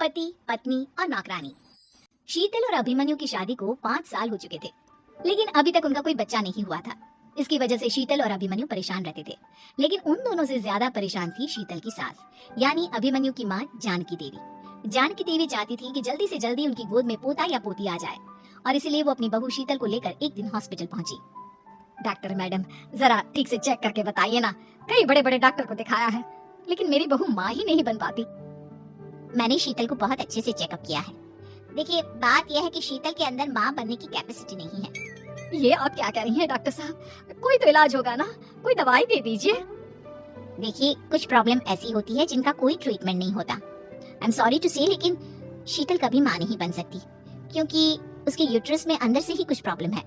पति, पत्नी और नौकरानी। शीतल और अभिमन्यु की शादी को 5 साल हो चुके थे, लेकिन अभी तक उनका कोई बच्चा नहीं हुआ था। इसकी वजह से शीतल और अभिमन्यु परेशान रहते थे, लेकिन उन दोनों से ज्यादा परेशान थी शीतल की सास, यानी अभिमन्यु की माँ जानकी देवी। जानकी देवी चाहती थी कि जल्दी से जल्दी उनकी गोद में पोता या पोती आ जाए, और इसलिए वो अपनी बहू शीतल को लेकर एक दिन हॉस्पिटल पहुंची। डॉक्टर मैडम, जरा ठीक से चेक करके बताइए ना, कई बड़े बड़े डॉक्टर को दिखाया है, लेकिन मेरी बहू माँ ही नहीं बन पाती। मैंने शीतल को बहुत अच्छे से चेकअप किया है। देखिए, बात यह है कि शीतल के अंदर माँ बनने की कैपेसिटी नहीं है। ये आप क्या कह रही हैं डॉक्टर साहब? कोई तो इलाज होगा ना, कोई दवाई दे दीजिए। देखिए, कुछ प्रॉब्लम ऐसी होती है जिनका कोई ट्रीटमेंट नहीं होता। आई एम सॉरी टू से, लेकिन शीतल कभी माँ नहीं बन सकती, क्योंकि उसके यूट्रस में अंदर से ही कुछ प्रॉब्लम है।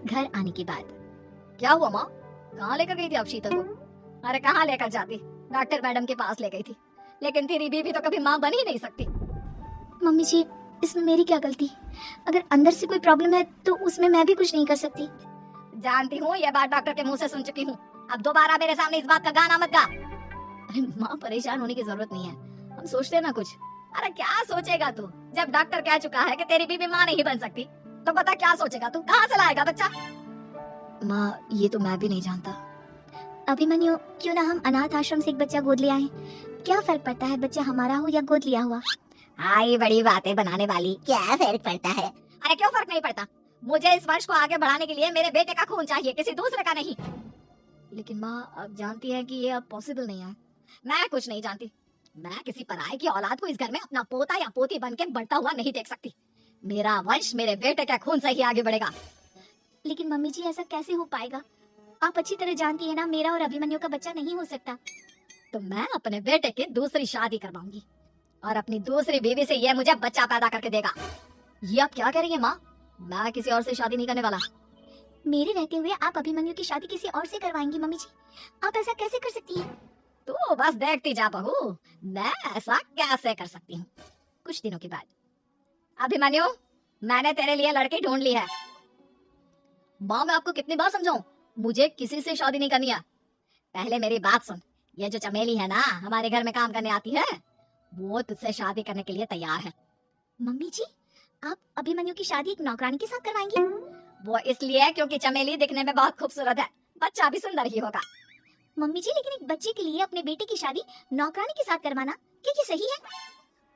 घर आने के बाद क्या हुआ माँ? कहाँ लेकर गई थी आप शीतल को? अरे कहाँ लेकर जाती, डॉक्टर मैडम के पास ले गई थी, लेकिन तेरी बीवी तो कभी माँ बन ही नहीं सकती। मम्मी जी, इसमें मेरी क्या गलती? अगर अंदर से कोई प्रॉब्लम है तो उसमें मैं भी कुछ नहीं कर सकती। जानती हूँ, यह बात डॉक्टर के मुंह से सुन चुकी हूँ। अब दोबारा मेरे सामने इस बात का गाना मत गा। अरे माँ, परेशान होने की जरूरत नहीं है, हम सोचते हैं ना कुछ। अरे क्या सोचेगा तू? जब डॉक्टर कह चुका है कि तेरी बीवी माँ नहीं बन सकती, तो बता क्या सोचेगा तू? कहाँ से लाएगा बच्चा? माँ, ये तो मैं भी नहीं जानता। अभिमन्यु, क्यों ना हम अनाथ आश्रम से एक बच्चा गोद ले आए? क्या फर्क पड़ता है बच्चा हमारा हो या गोद लिया हुआ? ये बड़ी बातें बनाने वाली, क्या फर्क पड़ता है? अरे क्यों फर्क नहीं पड़ता? मुझे इस वंश को आगे बढ़ाने के लिए मेरे बेटे का खून चाहिए, किसी दूसरे का नहीं। लेकिन माँ, आप जानती हैं कि ये अब पॉसिबल नहीं है। मैं कुछ नहीं जानती। मैं किसी पराये की औलाद को इस घर में अपना पोता या पोती बनके बढ़ता हुआ नहीं देख सकती। मेरा वंश मेरे बेटे के खून से ही आगे बढ़ेगा। लेकिन मम्मी जी, ऐसा कैसे हो पाएगा? आप अच्छी तरह जानती है ना, मेरा और अभिमन्यु का बच्चा नहीं हो सकता। तो मैं अपने बेटे की दूसरी शादी करवाऊंगी, और अपनी दूसरी बीवी से ये मुझे बच्चा पैदा करके देगा। ये आप क्या कह रही हैं माँ? मैं किसी और से शादी नहीं करने वाला। मेरे रहते हुए आप अभिमन्यु की शादी किसी और से करवाएंगी मम्मी जी? आप ऐसा कैसे कर सकती हैं? तो बस देखती जा बहू, मैं ऐसा कैसे कर सकती हूँ। कुछ दिनों के बाद, अभिमन्यु, मैंने तेरे लिए लड़की ढूंढ ली है। माँ, मैं आपको कितनी बार समझाऊं, मुझे किसी से शादी नहीं करनी है। पहले मेरी बात सुन, ये जो चमेली है ना, हमारे घर में काम करने आती है, वो तुझसे शादी करने के लिए तैयार है। मम्मी जी, आप अभिमन्यु की शादी एक नौकरानी के साथ करवाएंगी? वो इसलिए क्योंकि चमेली दिखने में बहुत खूबसूरत है, बच्चा भी सुंदर ही होगा। मम्मी जी, लेकिन एक बच्चे के लिए अपने बेटे की शादी नौकरानी के साथ करवाना, क्या ये सही है?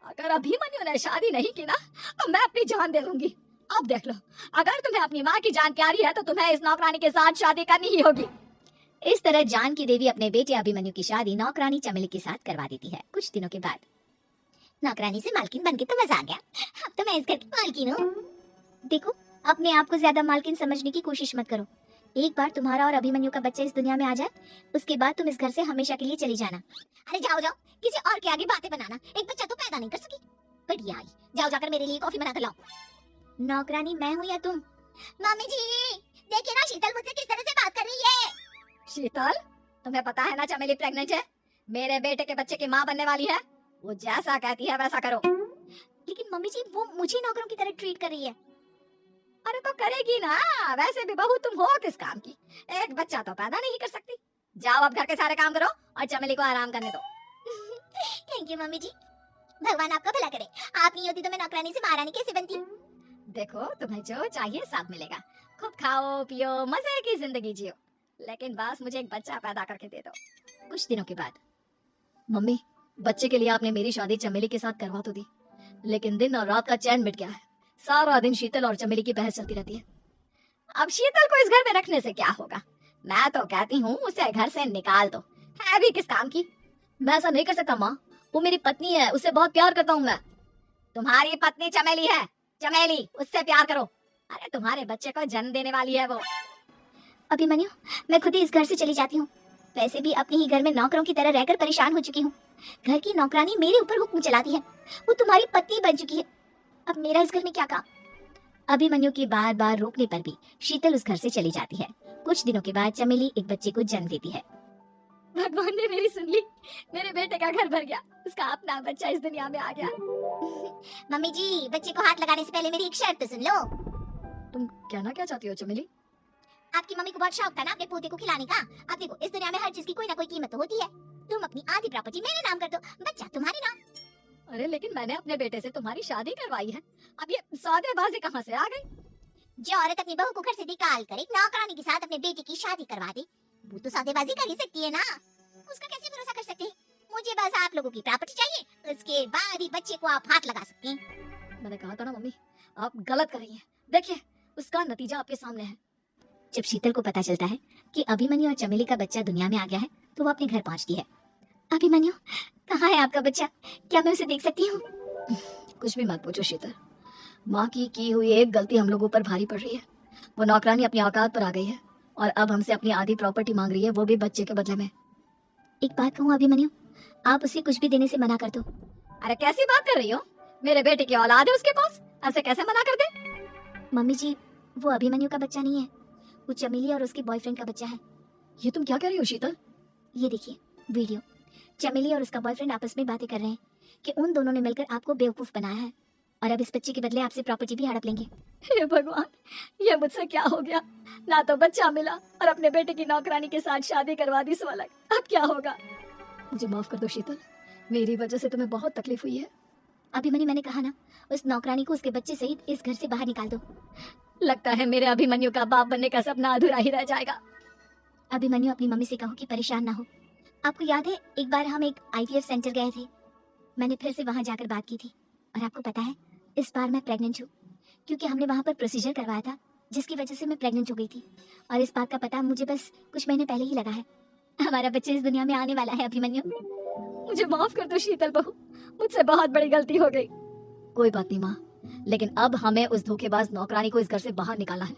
अगर अभिमन्यु ने शादी नहीं की ना, तो मैं अपनी जान दे दूंगी। अब देख लो, अगर तुम्हें अपनी माँ की जान प्यारी है तो तुम्हें इस नौकरानी के साथ शादी करनी ही होगी। इस तरह जानकी देवी अपने बेटे अभिमन्यु की शादी नौकरानी चमेली के साथ करवा देती है। कुछ दिनों के बाद, नौकरानी से मालकिन बनके तो मजा आ गया, अब तो मैं इस घर की मालकिन हूँ। देखो, अपने आप को ज्यादा मालकिन समझने की कोशिश मत करो। एक बार तुम्हारा और अभिमन्यु का बच्चा इस दुनिया में आ जाए, उसके बाद तुम इस घर से हमेशा के लिए चली जाना। अरे जाओ जाओ, किसी और के आगे बातें बनाना, एक बच्चा तो पैदा नहीं कर सकी। बढ़िया आई, जाओ जाकर मेरे लिए कॉफी बना कर लाओ। नौकरानी मैं हूँ या तुम? मम्मी जी, देखिए ना शीतल मुझसे किस तरह से बात कर रही है। शीतल, तुम्हें पता है ना चमेली प्रेग्नेंट है, मेरे बेटे के बच्चे की माँ बनने वाली है। वो जैसा कहती है वैसा करो। लेकिन मम्मी जी, वो मुझे नौकरों की तरह ट्रीट कर रही है। अरे तो करेगी ना, वैसे भी बहू तुम हो किस काम की, एक बच्चा तो पैदा नहीं कर सकती। जाओ अब घर के सारे काम करो और चमेली को आराम करने दो। थैंक यू मम्मी जी, भगवान आपका भला करे। आप नहीं होती तो मैं नौकरानी से महारानी कैसे बनती। देखो, तुम्हें जो चाहिए सब मिलेगा, खूब खाओ पियो, मजे की जिंदगी जियो, लेकिन बस मुझे एक बच्चा पैदा करके दे दो। कुछ दिनों के बाद, मम्मी, बच्चे के लिए आपने मेरी शादी चमेली के साथ करवा तो दी, लेकिन दिन और रात का चैन मिट गया है। सारा दिन शीतल और चमेली की बहस चलती रहती है। अब शीतल को इस घर में रखने से क्या होगा? मैं तो कहती हूँ उसे घर से निकाल दो, है भी किस काम की। मैं ऐसा नहीं कर सकता माँ, वो मेरी पत्नी है, उससे बहुत प्यार करता हूँ मैं। तुम्हारी पत्नी चमेली है, चमेली, उससे प्यार करो। अरे तुम्हारे बच्चे को जन्म देने वाली है वो। अभिमन्यु, मैं खुद ही इस घर से चली जाती हूँ। वैसे भी अपने ही घर में नौकरों की तरह रहकर परेशान हो चुकी हूँ। घर की नौकरानी मेरे ऊपर हुक्म चलाती है, वो तुम्हारी पत्नी बन चुकी है। अब मेरा इस घर में क्या काम? अभिमन्यु के बार बार रोकने पर भी शीतल उस घर से चली जाती है। कुछ दिनों के बाद चमेली एक बच्चे को जन्म देती है। भगवान ने मेरी सुन ली, मेरे बेटे का घर भर गया, उसका अपना बच्चा इस दुनिया में आ गया। मम्मी जी, बच्चे को हाथ लगाने से पहले मेरी एक शर्त तो सुन लो। तुम कहना क्या चाहती हो चमेली? आपकी मम्मी को बहुत शौक था ना अपने पोते को खिलाने का। अब देखो, इस दुनिया में हर चीज की कोई ना कोई कीमत तो होती है। तुम अपनी आधी प्रॉपर्टी मेरे नाम कर दो, बच्चा तुम्हारे नाम। अरे लेकिन मैंने अपने बेटे से तुम्हारी शादी करवाई है, अब ये सौदेबाजी कहाँ से आ गई? जो औरत अपनी बहू को घर से निकाल कर एक नौकरानी के साथ अपने बेटे की शादी करवा दे, वो तो सौदेबाजी कर ही सकती है ना। उसका कैसे भरोसा कर सकते हैं? मुझे बस आप लोगों की प्रॉपर्टी चाहिए, उसके बाद ही बच्चे को आप हाथ लगा सकते हैं। मैंने कहा था ना मम्मी, आप गलत कर रही हैं। देखिए, उसका नतीजा आपके सामने है। जब शीतल को पता चलता है कि अभिमन्यु और चमेली का बच्चा दुनिया में आ गया है, तो वो अपने घर पहुंचती है। अभिमन्यु, कहाँ है आपका बच्चा? क्या मैं उसे देख सकती हूँ? कुछ भी मत पूछो शीतल, माँ की हुई एक गलती हम लोगों पर भारी पड़ रही है। वो नौकरानी अपनी औकात पर आ गई है और अब हमसे अपनी आधी प्रॉपर्टी मांग रही है, वो भी बच्चे के बदले में। एक बात कहूँ अभिमन्यु, आप उसे कुछ भी देने से मना कर दो। अरे कैसी बात कर रही हो? मेरे बेटे की औलाद है उसके पास, ऐसे कैसे मना कर दे? मम्मी जी, वो अभिमन्यु का बच्चा नहीं है, वो चमेली और उसके बॉयफ्रेंड का बच्चा है। ये तुम क्या कह रही हो शीतल? ये देखिए वीडियो, चमेली और उसका बॉयफ्रेंड आपस में बातें कर रहे हैं कि उन दोनों ने मिलकर आपको बेवकूफ बनाया है और अब इस बच्चे के बदले आपसे प्रॉपर्टी भी हड़प लेंगे। हे भगवान, ये मुझसे क्या हो गया? ना तो बच्चा मिला और अपने बेटे की नौकरानी के साथ शादी करवा दी सो अलग। अब क्या होगा? मुझे माफ कर दो शीतल, मेरी वजह से तुम्हें बहुत तकलीफ हुई है। अभिमन्यु, मैंने कहा ना, उस नौकरानी को उसके बच्चे सहित इस घर से बाहर निकाल दो। लगता है मेरे अभिमन्यु का बाप बनने का सपना अधूरा ही रह जाएगा। अभिमन्यु, अपनी मम्मी से कहो कि परेशान ना हो। आपको याद है एक बार हम एक आईवीएफ सेंटर गए थे, मैंने फिर से वहां जाकर बात की थी और आपको पता है इस बार मैं प्रेग्नेंट हूँ, क्योंकि हमने वहां पर प्रोसीजर करवाया था जिसकी वजह से मैं प्रेग्नेंट हो गई थी। और इस बात का पता मुझे बस कुछ महीने पहले ही लगा है। हमारा बच्चा इस दुनिया में आने वाला है अभिमन्यु। मुझे माफ कर दो शीतल बहू, मुझसे बहुत बड़ी गलती हो गई। कोई बात नहीं माँ, लेकिन अब हमें उस धोखेबाज नौकरानी को इस घर से बाहर निकालना है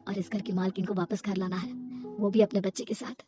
और इस घर की मालकिन को वापस घर लाना है, वो भी अपने बच्चे के साथ।